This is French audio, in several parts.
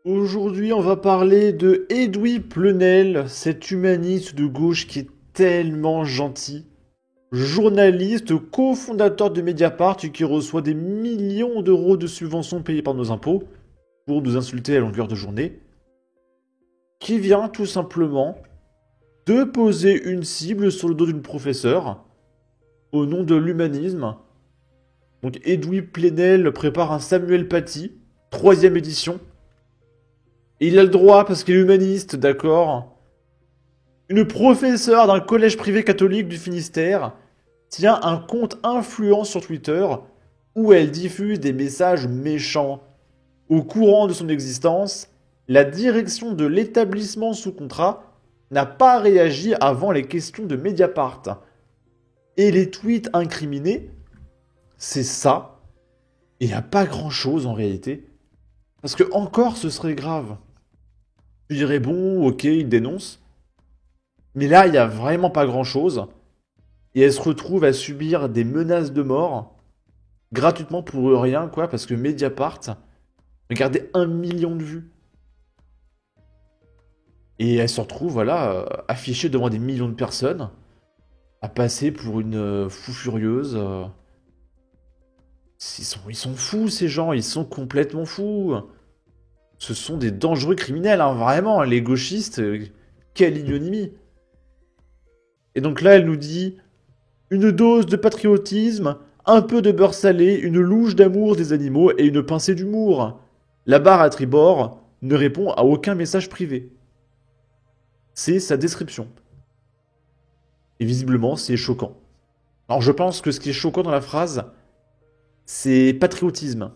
Aujourd'hui, on va parler de Edoui Plenel, cet humaniste de gauche qui est tellement gentil. Journaliste, cofondateur de Mediapart et qui reçoit des millions d'euros de subventions payées par nos impôts pour nous insulter à longueur de journée. Qui vient tout simplement de poser une cible sur le dos d'une professeure au nom de l'humanisme. Donc Edoui Plenel prépare un Samuel Paty, troisième édition. Et il a le droit parce qu'il est humaniste, d'accord. Une professeure d'un collège privé catholique du Finistère tient un compte influent sur Twitter où elle diffuse des messages méchants. Au courant de son existence, la direction de l'établissement sous contrat n'a pas réagi avant les questions de Mediapart. Et les tweets incriminés, c'est ça. Et il n'y a pas grand-chose en réalité. Parce que encore ce serait grave. Tu dirais bon, ok, il dénonce. Mais là, il n'y a vraiment pas grand-chose. Et elle se retrouve à subir des menaces de mort gratuitement pour rien, quoi, parce que Mediapart, regardez 1 million de vues. Et elle se retrouve, voilà, affichée devant des millions de personnes, à passer pour une fou furieuse. Ils sont fous, ces gens, ils sont complètement fous. Ce sont des dangereux criminels, hein, vraiment, les gauchistes, quelle ignominie. Et donc là, elle nous dit une dose de patriotisme, un peu de beurre salé, une louche d'amour des animaux et une pincée d'humour. La barre à tribord ne répond à aucun message privé. C'est sa description. Et visiblement, c'est choquant. Alors je pense que ce qui est choquant dans la phrase, c'est patriotisme.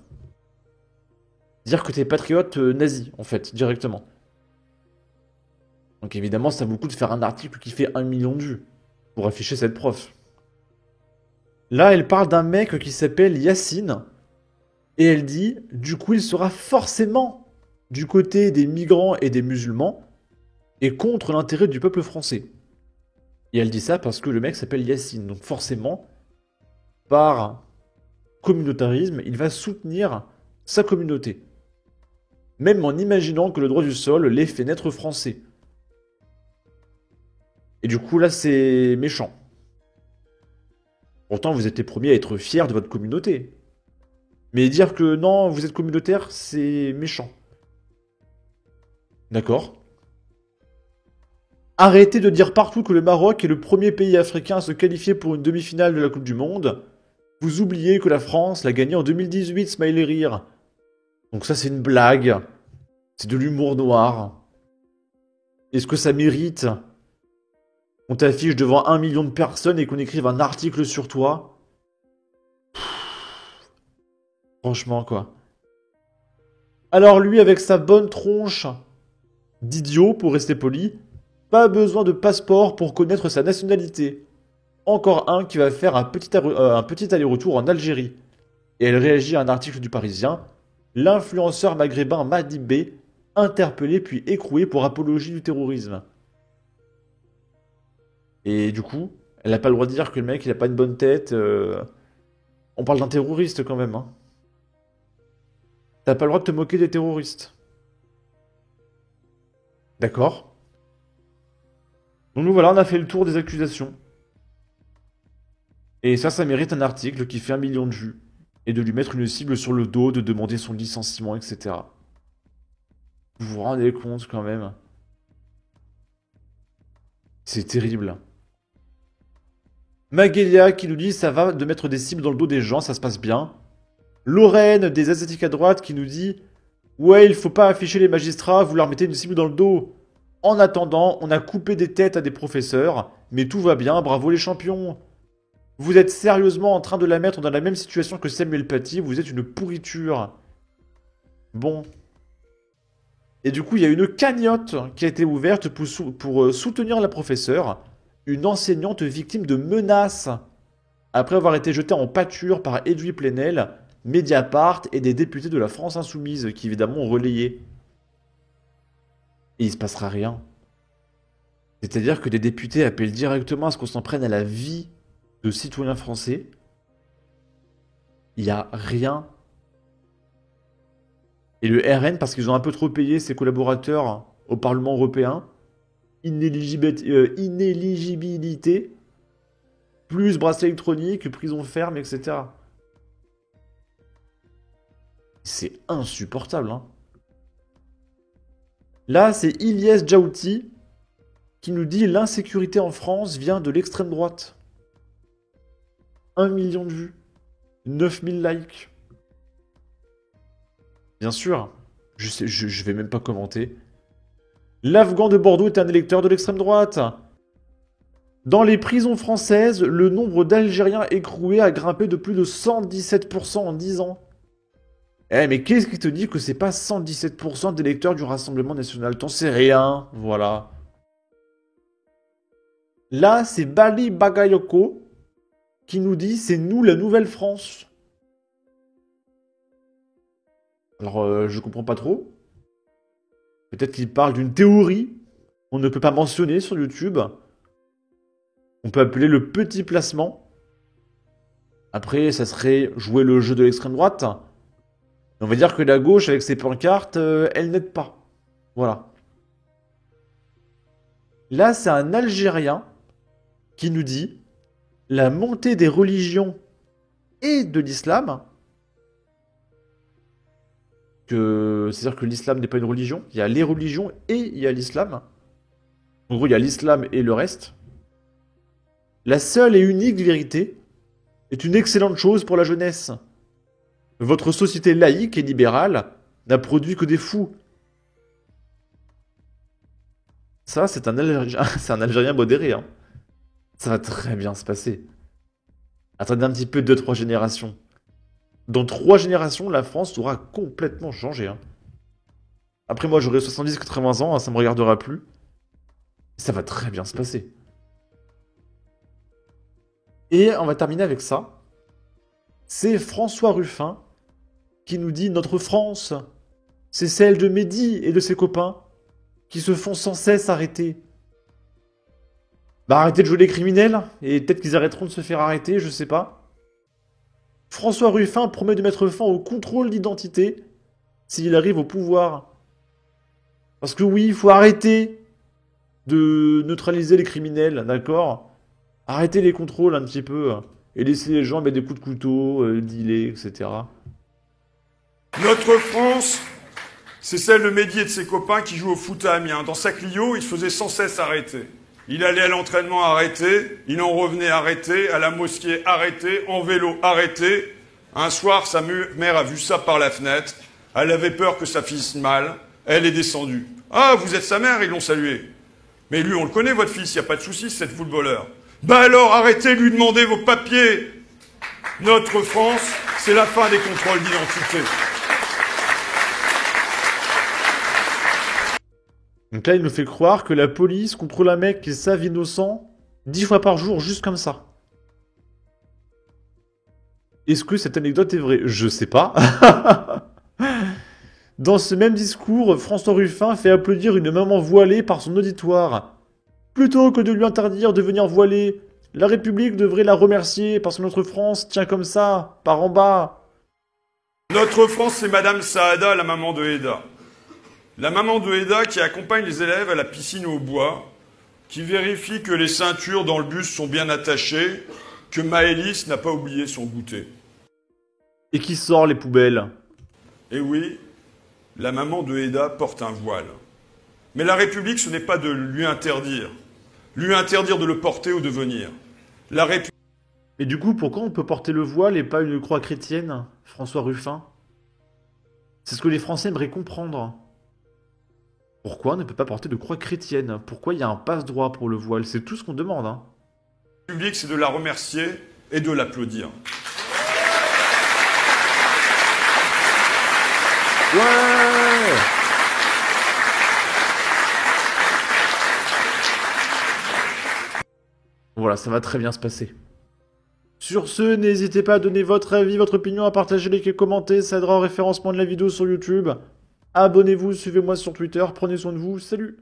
Dire que t'es patriote nazi, en fait, directement. Donc évidemment, ça vaut le coup de faire un article qui fait 1 million de vues pour afficher cette prof. Là, elle parle d'un mec qui s'appelle Yacine. Et elle dit, du coup, il sera forcément du côté des migrants et des musulmans et contre l'intérêt du peuple français. Et elle dit ça parce que le mec s'appelle Yacine. Donc forcément, par communautarisme, il va soutenir sa communauté. Même en imaginant que le droit du sol l'ait fait naître français. Et du coup, là, c'est méchant. Pourtant, vous êtes les premiers à être fiers de votre communauté. Mais dire que non, vous êtes communautaire, c'est méchant. D'accord. Arrêtez de dire partout que le Maroc est le premier pays africain à se qualifier pour une demi-finale de la Coupe du Monde. Vous oubliez que la France l'a gagné en 2018, smiley rire. Donc ça c'est une blague. C'est de l'humour noir. Est-ce que ça mérite qu'on t'affiche devant 1 million de personnes et qu'on écrive un article sur toi? Franchement quoi. Alors lui avec sa bonne tronche d'idiot, pour rester poli, pas besoin de passeport pour connaître sa nationalité. Encore un qui va faire un petit aller-retour en Algérie. Et elle réagit à un article du Parisien. L'influenceur maghrébin Madi B, interpellé puis écroué pour apologie du terrorisme. Et du coup, elle n'a pas le droit de dire que le mec il a pas une bonne tête. On parle d'un terroriste quand même. Hein. T'as pas le droit de te moquer des terroristes. D'accord. Donc nous voilà, on a fait le tour des accusations. Et ça mérite un article qui fait 1 million de vues. Et de lui mettre une cible sur le dos, de demander son licenciement, etc. Vous vous rendez compte quand même? C'est terrible. Maguelia qui nous dit ça va de mettre des cibles dans le dos des gens, ça se passe bien. Lorraine des Asiatiques à droite qui nous dit ouais, il faut pas afficher les magistrats, vous leur mettez une cible dans le dos. En attendant, on a coupé des têtes à des professeurs, mais tout va bien, bravo les champions. Vous êtes sérieusement en train de la mettre dans la même situation que Samuel Paty, vous êtes une pourriture. Bon. Et du coup, il y a une cagnotte qui a été ouverte pour soutenir la professeure, une enseignante victime de menaces, après avoir été jetée en pâture par Edoui Plenel, Mediapart et des députés de la France Insoumise, qui évidemment ont relayé. Et il se passera rien. C'est-à-dire que des députés appellent directement à ce qu'on s'en prenne à la vie de citoyens français. Il n'y a rien. Et le RN, parce qu'ils ont un peu trop payé ses collaborateurs au Parlement européen. Inéligibilité, plus bracelet électronique, prison ferme, etc. C'est insupportable, hein. Là, c'est Ilyes Djaouti qui nous dit l'insécurité en France vient de l'extrême droite. 1 million de vues. 9000 likes. Bien sûr, je vais même pas commenter. L'Afghan de Bordeaux est un électeur de l'extrême droite. Dans les prisons françaises, le nombre d'Algériens écroués a grimpé de plus de 117% en 10 ans. Eh, mais qu'est-ce qui te dit que c'est pas 117% d'électeurs du Rassemblement National? T'en sais rien, voilà. Là, c'est Bali Bagayoko qui nous dit c'est nous la nouvelle France. Alors, je comprends pas trop. Peut-être qu'il parle d'une théorie qu'on ne peut pas mentionner sur YouTube. On peut appeler le petit placement. Après, ça serait jouer le jeu de l'extrême droite. On va dire que la gauche, avec ses pancartes, elle n'aide pas. Voilà. Là, c'est un Algérien qui nous dit la montée des religions et de l'islam. C'est-à-dire que l'islam n'est pas une religion. Il y a les religions et il y a l'islam. En gros, il y a l'islam et le reste. La seule et unique vérité est une excellente chose pour la jeunesse. Votre société laïque et libérale n'a produit que des fous. Ça, c'est un Algérien modéré, hein. Ça va très bien se passer. Attendez un petit peu 2-3 générations. Dans 3 générations, la France aura complètement changé, hein. Après, moi, j'aurai 70-80 ans, hein, ça me regardera plus. Ça va très bien se passer. Et on va terminer avec ça. C'est François Ruffin qui nous dit « Notre France, c'est celle de Mehdi et de ses copains qui se font sans cesse arrêter. » Bah arrêtez de jouer les criminels, et peut-être qu'ils arrêteront de se faire arrêter, je sais pas. François Ruffin promet de mettre fin au contrôle d'identité s'il arrive au pouvoir. Parce que oui, il faut arrêter de neutraliser les criminels, d'accord? Arrêtez les contrôles un petit peu, et laisser les gens mettre des coups de couteau, dealer, etc. Notre France, c'est celle de Mehdi et de ses copains qui jouent au foot à Amiens. Dans sa Clio, il se faisait sans cesse arrêter. Il allait à l'entraînement arrêté, il en revenait arrêté, à la mosquée arrêté, en vélo arrêté. Un soir, sa mère a vu ça par la fenêtre. Elle avait peur que ça finisse mal. Elle est descendue. « Ah, vous êtes sa mère ?» Ils l'ont salué. « Mais lui, on le connaît, votre fils, il n'y a pas de souci, c'est footballeur. »« Bah alors, arrêtez de lui demander vos papiers !» Notre France, c'est la fin des contrôles d'identité. Donc là, il nous fait croire que la police contrôle un mec qui est savent innocent 10 fois par jour, juste comme ça. Est-ce que cette anecdote est vraie? Je sais pas. Dans ce même discours, François Ruffin fait applaudir une maman voilée par son auditoire. Plutôt que de lui interdire de venir voilée, la République devrait la remercier parce que notre France tient comme ça, par en bas. Notre France, c'est Madame Saada, la maman de Eda. La maman de Eda qui accompagne les élèves à la piscine au bois, qui vérifie que les ceintures dans le bus sont bien attachées, que Maëlys n'a pas oublié son goûter. Et qui sort les poubelles. Et oui, la maman de Eda porte un voile. Mais la République, ce n'est pas de lui interdire de le porter ou de venir. La République... Et du coup, pourquoi on peut porter le voile et pas une croix chrétienne, François Ruffin? C'est ce que les Français aimeraient comprendre. Pourquoi on ne peut pas porter de croix chrétienne? Pourquoi il y a un passe-droit pour le voile? C'est tout ce qu'on demande, hein. La République, c'est de la remercier et de l'applaudir. Ouais! Voilà, ça va très bien se passer. Sur ce, n'hésitez pas à donner votre avis, votre opinion, à partager, liker, commenter, ça aidera au référencement de la vidéo sur YouTube. Abonnez-vous, suivez-moi sur Twitter, prenez soin de vous, salut!